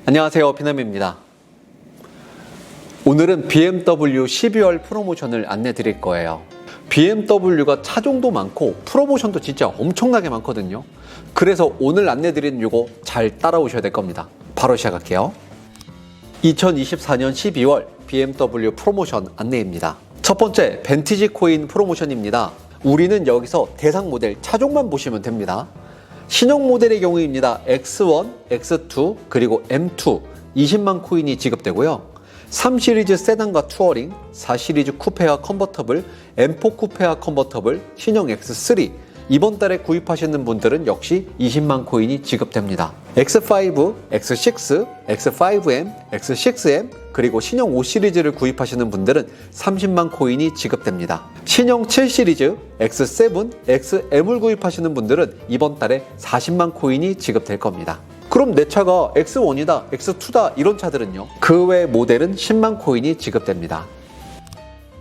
안녕하세요, 피남입니다. 오늘은 BMW 12월 프로모션을 안내 드릴 거예요. BMW가 차종도 많고 프로모션도 진짜 엄청나게 많거든요. 그래서 오늘 안내 드리는 이거 잘 따라오셔야 될 겁니다. 바로 시작할게요. 2024년 12월 BMW 프로모션 안내입니다. 첫 번째, 벤티지 코인 프로모션입니다. 우리는 여기서 대상 모델 차종만 보시면 됩니다. 신형 모델의 경우입니다. X1, X2, 그리고 M2 20만 코인이 지급되고요. 3시리즈 세단과 투어링, 4시리즈 쿠페와 컨버터블, M4 쿠페와 컨버터블, 신형 X3 이번 달에 구입하시는 분들은 역시 20만 코인이 지급됩니다. X5, X6, X5M, X6M 그리고 신형 5시리즈를 구입하시는 분들은 30만 코인이 지급됩니다. 신형 7시리즈, X7, XM을 구입하시는 분들은 이번 달에 40만 코인이 지급될 겁니다. 그럼 내 차가 X1이다, X2다 이런 차들은요? 그 외 모델은 10만 코인이 지급됩니다.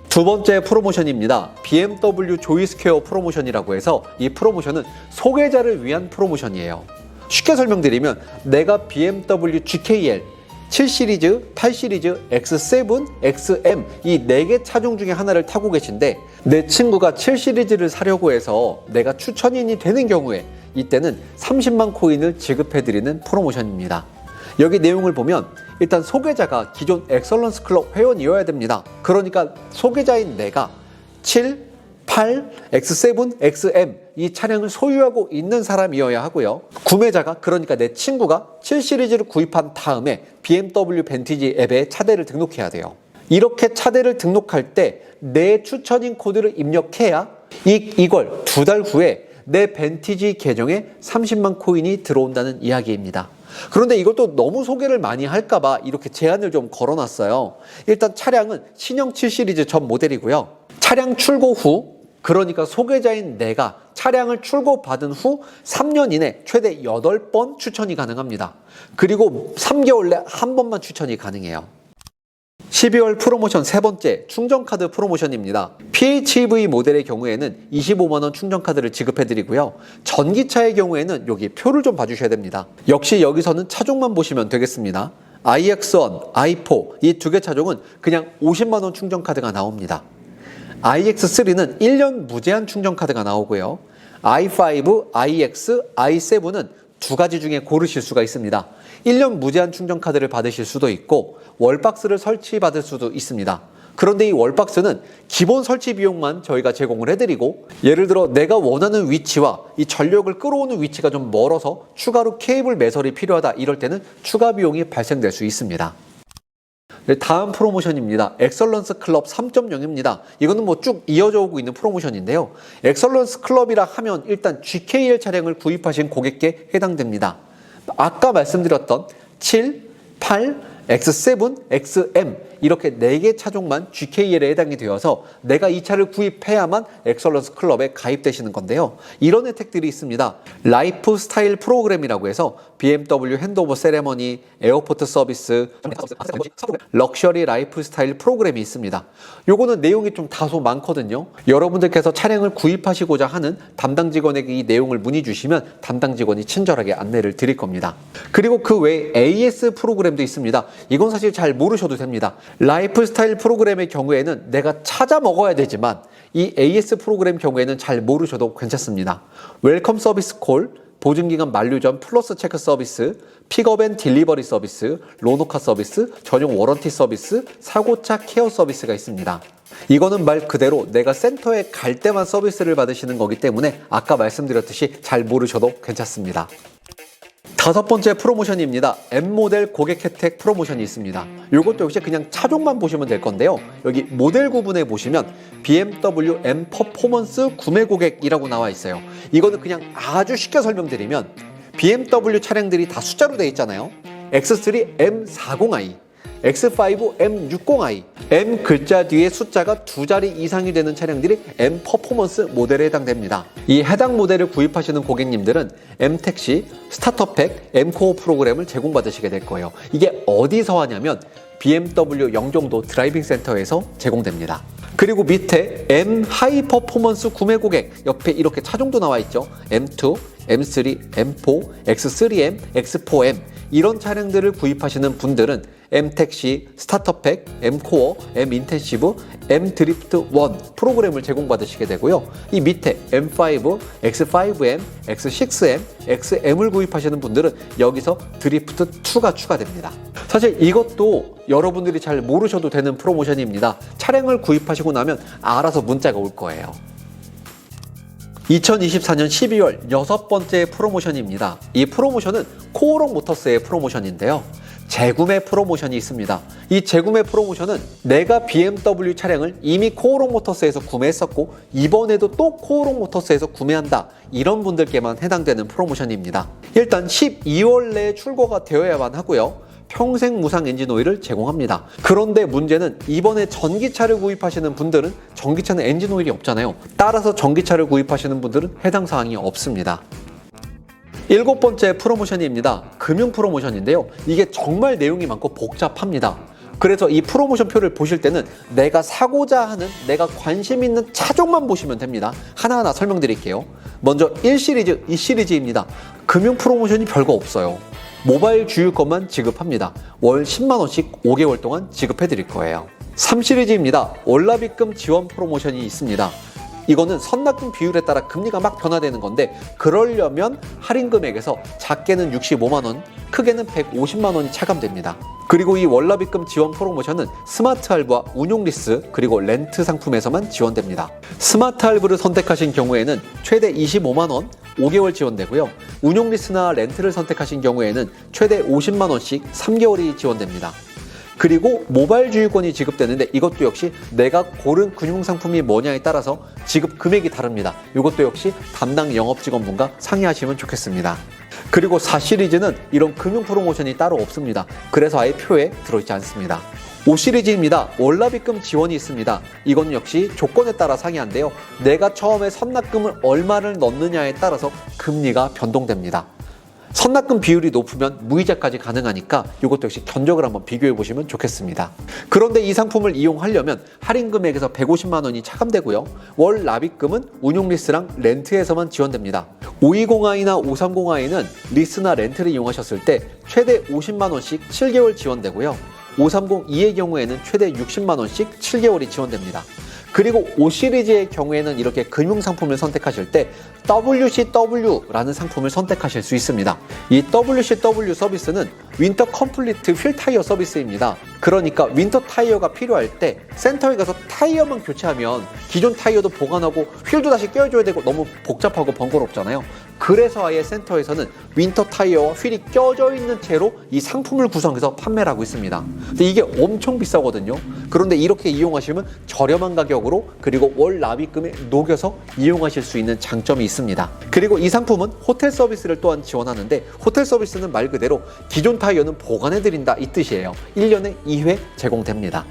두 번째 프로모션입니다. BMW 조이스퀘어 프로모션이라고 해서 이 프로모션은 소개자를 위한 프로모션이에요. 쉽게 설명드리면 내가 BMW GKL 7시리즈, 8시리즈, X7, XM 이 4개 차종 중에 하나를 타고 계신데 내 친구가 7시리즈를 사려고 해서 내가 추천인이 되는 경우에 이때는 30만 코인을 지급해드리는 프로모션입니다. 여기 내용을 보면 일단 소개자가 기존 엑설런스 클럽 회원이어야 됩니다. 그러니까 소개자인 내가 7, 8, X7, XM 이 차량을 소유하고 있는 사람이어야 하고요. 구매자가 그러니까 내 친구가 7시리즈를 구입한 다음에 BMW 벤티지 앱에 차대를 등록해야 돼요. 이렇게 차대를 등록할 때 내 추천인 코드를 입력해야 이걸 2달 후에 내 벤티지 계정에 30만 코인이 들어온다는 이야기입니다. 그런데 이것도 너무 소개를 많이 할까봐 이렇게 제한을 좀 걸어놨어요. 일단 차량은 신형 7시리즈 전 모델이고요. 차량 출고 후, 그러니까 소개자인 내가 차량을 출고받은 후 3년 이내 최대 8번 추천이 가능합니다. 그리고 3개월 내 한 번만 추천이 가능해요. 12월 프로모션 세 번째, 충전카드 프로모션입니다. PHEV 모델의 경우에는 25만원 충전카드를 지급해드리고요. 전기차의 경우에는 여기 표를 좀 봐주셔야 됩니다. 역시 여기서는 차종만 보시면 되겠습니다. iX1, i4 이 2개 차종은 그냥 50만원 충전카드가 나옵니다. iX3는 1년 무제한 충전카드가 나오고요. i5, iX, i7은 2가지 중에 고르실 수가 있습니다. 1년 무제한 충전카드를 받으실 수도 있고 월박스를 설치받을 수도 있습니다. 그런데 이 월박스는 기본 설치 비용만 저희가 제공을 해드리고 예를 들어 내가 원하는 위치와 이 전력을 끌어오는 위치가 좀 멀어서 추가로 케이블 매설이 필요하다 이럴 때는 추가 비용이 발생될 수 있습니다. 다음 프로모션입니다. 엑설런스 클럽 3.0입니다. 이거는 뭐 쭉 이어져 오고 있는 프로모션인데요. 엑설런스 클럽이라 하면 일단 GKL 차량을 구입하신 고객께 해당됩니다. 아까 말씀드렸던 7, 8, X7, XM 이렇게 4개 차종만 GKL에 해당이 되어서 내가 이 차를 구입해야만 엑설런스 클럽에 가입되시는 건데요. 이런 혜택들이 있습니다. 라이프 스타일 프로그램이라고 해서 BMW 핸드오버 세레머니, 에어포트 서비스, 럭셔리 라이프 스타일 프로그램이 있습니다. 요거는 내용이 좀 다소 많거든요. 여러분들께서 차량을 구입하시고자 하는 담당 직원에게 이 내용을 문의 주시면 담당 직원이 친절하게 안내를 드릴 겁니다. 그리고 그 외에 AS 프로그램도 있습니다. 이건 사실 잘 모르셔도 됩니다. 라이프 스타일 프로그램의 경우에는 내가 찾아 먹어야 되지만 이 AS 프로그램 경우에는 잘 모르셔도 괜찮습니다. 웰컴 서비스 콜, 보증기간 만료 전 플러스 체크 서비스, 픽업 앤 딜리버리 서비스, 로노카 서비스, 전용 워런티 서비스, 사고차 케어 서비스가 있습니다. 이거는 말 그대로 내가 센터에 갈 때만 서비스를 받으시는 거기 때문에 아까 말씀드렸듯이 잘 모르셔도 괜찮습니다. 다섯 번째 프로모션입니다. M모델 고객 혜택 프로모션이 있습니다. 이것도 역시 그냥 차종만 보시면 될 건데요. 여기 모델 구분에 보시면 BMW M 퍼포먼스 구매 고객이라고 나와 있어요. 이거는 그냥 아주 쉽게 설명드리면 BMW 차량들이 다 숫자로 되어 있잖아요. X3 M40i, X5 M60i, M 글자 뒤에 숫자가 2자리 이상이 되는 차량들이 M 퍼포먼스 모델에 해당됩니다. 이 해당 모델을 구입하시는 고객님들은 M 택시, 스타터팩, M 코어 프로그램을 제공받으시게 될 거예요. 이게 어디서 하냐면 BMW 영종도 드라이빙 센터에서 제공됩니다. 그리고 밑에 M 하이 퍼포먼스 구매 고객 옆에 이렇게 차종도 나와 있죠. M2, M3, M4, X3M, X4M 이런 차량들을 구입하시는 분들은 M택시, 스타터팩, M코어, M인텐시브, M드리프트 1 프로그램을 제공받으시게 되고요. 이 밑에 M5, X5M, X6M, XM을 구입하시는 분들은 여기서 드리프트 2가 추가됩니다. 사실 이것도 여러분들이 잘 모르셔도 되는 프로모션입니다. 차량을 구입하시고 나면 알아서 문자가 올 거예요. 2024년 12월 6번째 프로모션입니다. 이 프로모션은 코오롱 모터스의 프로모션인데요. 재구매 프로모션이 있습니다. 이 재구매 프로모션은 내가 BMW 차량을 이미 코오롱 모터스에서 구매했었고 이번에도 또 코오롱 모터스에서 구매한다, 이런 분들께만 해당되는 프로모션입니다. 일단 12월 내에 출고가 되어야만 하고요. 평생 무상 엔진오일을 제공합니다. 그런데 문제는 이번에 전기차를 구입하시는 분들은 전기차는 엔진오일이 없잖아요. 따라서 전기차를 구입하시는 분들은 해당 사항이 없습니다. 7번째 프로모션입니다. 금융 프로모션인데요. 이게 정말 내용이 많고 복잡합니다. 그래서 이 프로모션 표를 보실 때는 내가 사고자 하는, 내가 관심 있는 차종만 보시면 됩니다. 하나하나 설명드릴게요. 먼저 1시리즈, 2시리즈입니다. 금융 프로모션이 별거 없어요. 모바일 주유권만 지급합니다. 월 10만원씩 5개월 동안 지급해 드릴 거예요. 3시리즈입니다. 월납입금 지원 프로모션이 있습니다. 이거는 선납금 비율에 따라 금리가 막 변화되는 건데, 그러려면 할인 금액에서 작게는 65만원, 크게는 150만원이 차감됩니다. 그리고 이 월납입금 지원 프로모션은 스마트 할부와 운용 리스, 그리고 렌트 상품에서만 지원됩니다. 스마트 할부를 선택하신 경우에는 최대 25만원 5개월 지원되고요. 운용 리스나 렌트를 선택하신 경우에는 최대 50만원씩 3개월이 지원됩니다. 그리고 모바일 주유권이 지급되는데 이것도 역시 내가 고른 금융상품이 뭐냐에 따라서 지급 금액이 다릅니다. 이것도 역시 담당 영업직원분과 상의하시면 좋겠습니다. 그리고 4시리즈는 이런 금융 프로모션이 따로 없습니다. 그래서 아예 표에 들어있지 않습니다. 5시리즈입니다. 월납입금 지원이 있습니다. 이건 역시 조건에 따라 상이한데요. 내가 처음에 선납금을 얼마를 넣느냐에 따라서 금리가 변동됩니다. 선납금 비율이 높으면 무이자까지 가능하니까 이것도 역시 견적을 한번 비교해 보시면 좋겠습니다. 그런데 이 상품을 이용하려면 할인 금액에서 150만원이 차감되고요. 월 납입금은 운용 리스랑 렌트에서만 지원됩니다. 520i나 530i는 리스나 렌트를 이용하셨을 때 최대 50만원씩 7개월 지원되고요. 530e의 경우에는 최대 60만원씩 7개월이 지원됩니다. 그리고 5시리즈의 경우에는 이렇게 금융상품을 선택하실 때 WCW라는 상품을 선택하실 수 있습니다. 이 WCW 서비스는 윈터 컴플리트 휠 타이어 서비스입니다. 그러니까 윈터 타이어가 필요할 때 센터에 가서 타이어만 교체하면 기존 타이어도 보관하고 휠도 다시 껴줘야 되고 너무 복잡하고 번거롭잖아요. 그래서 아예 센터에서는 윈터 타이어와 휠이 껴져 있는 채로 이 상품을 구성해서 판매를 하고 있습니다. 근데 이게 엄청 비싸거든요. 그런데 이렇게 이용하시면 저렴한 가격으로, 그리고 월 납입금에 녹여서 이용하실 수 있는 장점이 있습니다. 그리고 이 상품은 호텔 서비스를 또한 지원하는데, 호텔 서비스는 말 그대로 기존 타이어는 보관해드린다 이 뜻이에요. 1년에 2회 제공됩니다.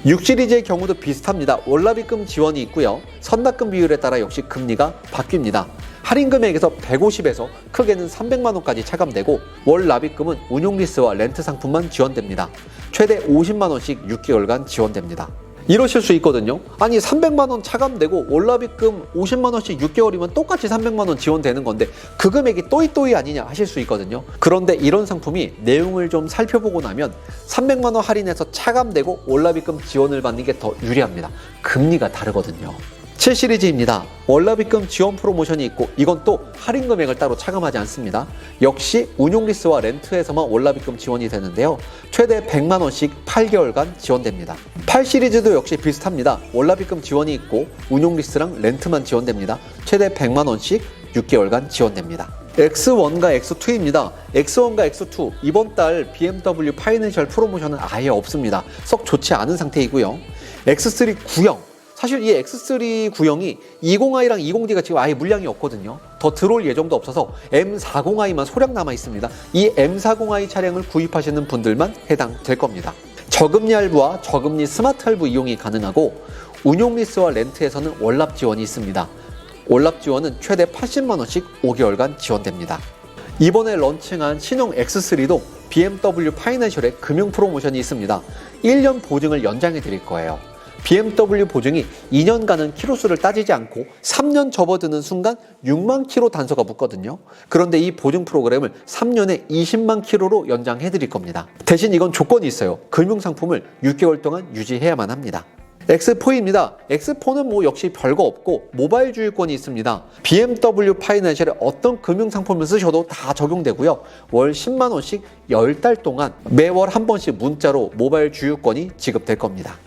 6시리즈의 경우도 비슷합니다. 월납입금 지원이 있고요. 선납금 비율에 따라 역시 금리가 바뀝니다. 할인 금액에서 150에서 크게는 300만원까지 차감되고, 월 납입금은 운용 리스와 렌트 상품만 지원됩니다. 최대 50만원씩 6개월간 지원됩니다. 이러실 수 있거든요. 아니 300만원 차감되고 월납입금 50만원씩 6개월이면 똑같이 300만원 지원되는 건데 그 금액이 또이또이 아니냐 하실 수 있거든요. 그런데 이런 상품이 내용을 좀 살펴보고 나면 300만원 할인해서 차감되고 월납입금 지원을 받는 게 더 유리합니다. 금리가 다르거든요. 7시리즈입니다. 월납입금 지원 프로모션이 있고 이건 또 할인 금액을 따로 차감하지 않습니다. 역시 운용 리스와 렌트에서만 월납입금 지원이 되는데요. 최대 100만원씩 8개월간 지원됩니다. 8시리즈도 역시 비슷합니다. 월납입금 지원이 있고 운용 리스랑 렌트만 지원됩니다. 최대 100만원씩 6개월간 지원됩니다. X1과 X2입니다. X1과 X2 이번 달 BMW 파이낸셜 프로모션은 아예 없습니다. 썩 좋지 않은 상태이고요. X3 구형, 사실 이 X3 구형이 20i랑 20D가 지금 아예 물량이 없거든요. 더 들어올 예정도 없어서 M40i만 소량 남아 있습니다. 이 M40i 차량을 구입하시는 분들만 해당될 겁니다. 저금리 할부와 저금리 스마트 할부 이용이 가능하고, 운용 리스와 렌트에서는 월납 지원이 있습니다. 월납 지원은 최대 80만원씩 5개월간 지원됩니다. 이번에 런칭한 신형 X3도 BMW 파이낸셜에 금융 프로모션이 있습니다. 1년 보증을 연장해 드릴 거예요. BMW 보증이 2년간은 키로수를 따지지 않고 3년 접어드는 순간 6만 키로 단서가 붙거든요. 그런데 이 보증 프로그램을 3년에 20만 키로로 연장해 드릴 겁니다. 대신 이건 조건이 있어요. 금융상품을 6개월 동안 유지해야만 합니다. X4입니다. X4는 뭐 역시 별거 없고 모바일 주유권이 있습니다. BMW 파이낸셜에 어떤 금융상품을 쓰셔도 다 적용되고요. 월 10만 원씩 10달 동안 매월 한 번씩 문자로 모바일 주유권이 지급될 겁니다.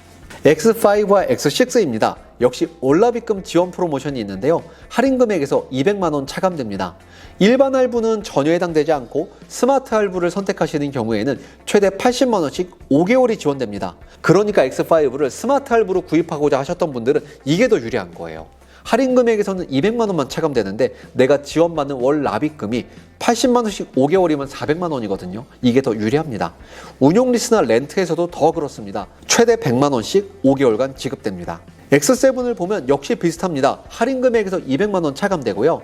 X5와 X6입니다. 역시 올라비금 지원 프로모션이 있는데요. 할인 금액에서 200만 원 차감됩니다. 일반 할부는 전혀 해당되지 않고 스마트 할부를 선택하시는 경우에는 최대 80만 원씩 5개월이 지원됩니다. 그러니까 X5를 스마트 할부로 구입하고자 하셨던 분들은 이게 더 유리한 거예요. 할인 금액에서는 200만 원만 차감되는데 내가 지원받는 월 납입금이 80만 원씩 5개월이면 400만 원이거든요. 이게 더 유리합니다. 운용 리스나 렌트에서도 더 그렇습니다. 최대 100만 원씩 5개월간 지급됩니다. X7을 보면 역시 비슷합니다. 할인 금액에서 200만 원 차감되고요.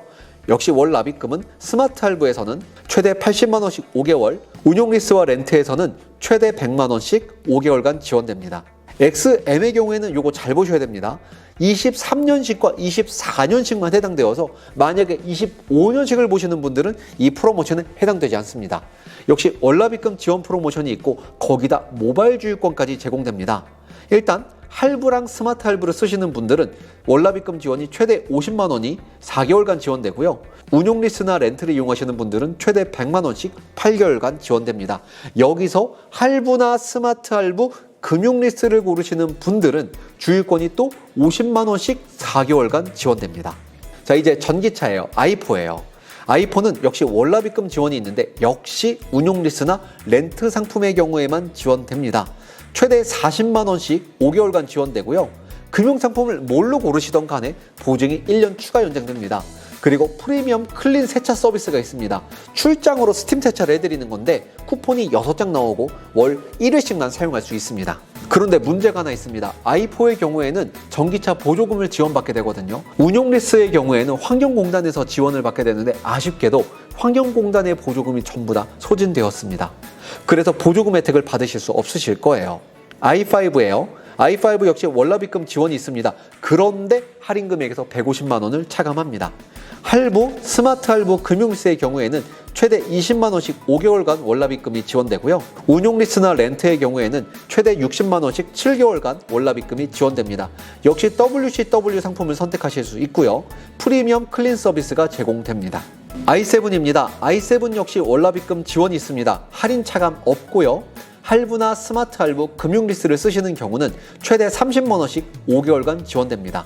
역시 월 납입금은 스마트 할부에서는 최대 80만 원씩 5개월, 운용 리스와 렌트에서는 최대 100만 원씩 5개월간 지원됩니다. XM의 경우에는 요거 잘 보셔야 됩니다. 23년식과 24년식만 해당되어서 만약에 25년식을 보시는 분들은 이 프로모션에 해당되지 않습니다. 역시 월납입금 지원 프로모션이 있고 거기다 모바일 주유권까지 제공됩니다. 일단 할부랑 스마트 할부를 쓰시는 분들은 월납입금 지원이 최대 50만 원이 4개월간 지원되고요. 운용 리스나 렌트를 이용하시는 분들은 최대 100만 원씩 8개월간 지원됩니다. 여기서 할부나 스마트 할부, 금융 리스트를 고르시는 분들은 주유권이 또 50만 원씩 4개월간 지원됩니다. 자, 이제 전기차예요. i4예요. i4는 역시 월납입금 지원이 있는데 역시 운용 리스나 렌트 상품의 경우에만 지원됩니다. 최대 40만 원씩 5개월간 지원되고요. 금융상품을 뭘로 고르시던 간에 보증이 1년 추가 연장됩니다. 그리고 프리미엄 클린 세차 서비스가 있습니다. 출장으로 스팀 세차를 해드리는 건데 쿠폰이 6장 나오고 월 1회씩만 사용할 수 있습니다. 그런데 문제가 하나 있습니다. i4의 경우에는 전기차 보조금을 지원받게 되거든요. 운용리스의 경우에는 환경공단에서 지원을 받게 되는데 아쉽게도 환경공단의 보조금이 전부 다 소진되었습니다. 그래서 보조금 혜택을 받으실 수 없으실 거예요. i5예요. i5 역시 월납입금 지원이 있습니다. 그런데 할인 금액에서 150만 원을 차감합니다. 할부, 스마트 할부, 금융리스의 경우에는 최대 20만 원씩 5개월간 월납입금이 지원되고요. 운용리스나 렌트의 경우에는 최대 60만 원씩 7개월간 월납입금이 지원됩니다. 역시 WCW 상품을 선택하실 수 있고요. 프리미엄 클린 서비스가 제공됩니다. i7입니다. i7 역시 월납입금 지원이 있습니다. 할인 차감 없고요. 할부나 스마트 할부, 금융리스를 쓰시는 경우는 최대 30만 원씩 5개월간 지원됩니다.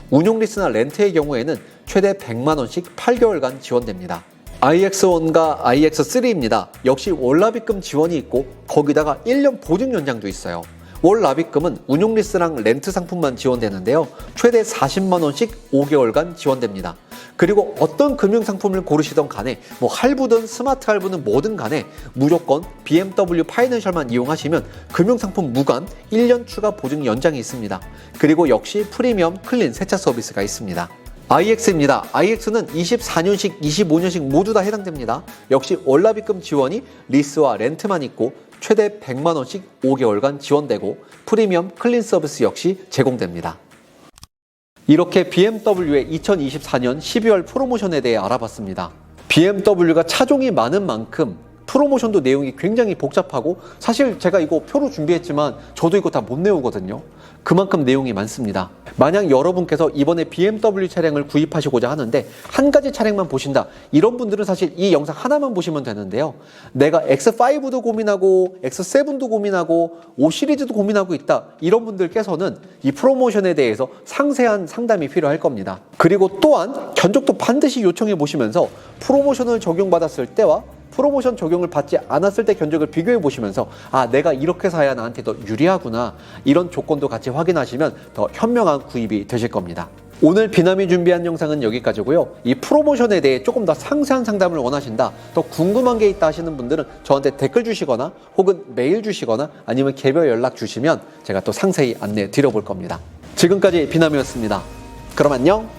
운용리스나 렌트의 경우에는 최대 100만 원씩 8개월간 지원됩니다. iX1과 iX3입니다. 역시 월납입금 지원이 있고 거기다가 1년 보증 연장도 있어요. 월납입금은 운용리스랑 렌트 상품만 지원되는데요. 최대 40만 원씩 5개월간 지원됩니다. 그리고 어떤 금융상품을 고르시던 간에 뭐 할부든 스마트 할부는 뭐든 간에 무조건 BMW 파이낸셜만 이용하시면 금융상품 무관 1년 추가 보증 연장이 있습니다. 그리고 역시 프리미엄 클린 세차 서비스가 있습니다. iX입니다. iX는 24년식, 25년식 모두 다 해당됩니다. 역시 월납입금 지원이 리스와 렌트만 있고 최대 100만 원씩 5개월간 지원되고 프리미엄 클린 서비스 역시 제공됩니다. 이렇게 BMW의 2024년 12월 프로모션에 대해 알아봤습니다. BMW가 차종이 많은 만큼 프로모션도 내용이 굉장히 복잡하고 사실 제가 이거 표로 준비했지만 저도 이거 다 못 내우거든요. 그만큼 내용이 많습니다. 만약 여러분께서 이번에 BMW 차량을 구입하시고자 하는데 한 가지 차량만 보신다, 이런 분들은 사실 이 영상 하나만 보시면 되는데요. 내가 X5도 고민하고 X7도 고민하고 5 시리즈도 고민하고 있다, 이런 분들께서는 이 프로모션에 대해서 상세한 상담이 필요할 겁니다. 그리고 또한 견적도 반드시 요청해 보시면서 프로모션을 적용받았을 때와 프로모션 적용을 받지 않았을 때 견적을 비교해 보시면서 아, 내가 이렇게 사야 나한테 더 유리하구나, 이런 조건도 같이 확인하시면 더 현명한 구입이 되실 겁니다. 오늘 비남이 준비한 영상은 여기까지고요. 이 프로모션에 대해 조금 더 상세한 상담을 원하신다, 더 궁금한 게 있다 하시는 분들은 저한테 댓글 주시거나 혹은 메일 주시거나 아니면 개별 연락 주시면 제가 또 상세히 안내 드려볼 겁니다. 지금까지 비남이었습니다. 그럼 안녕.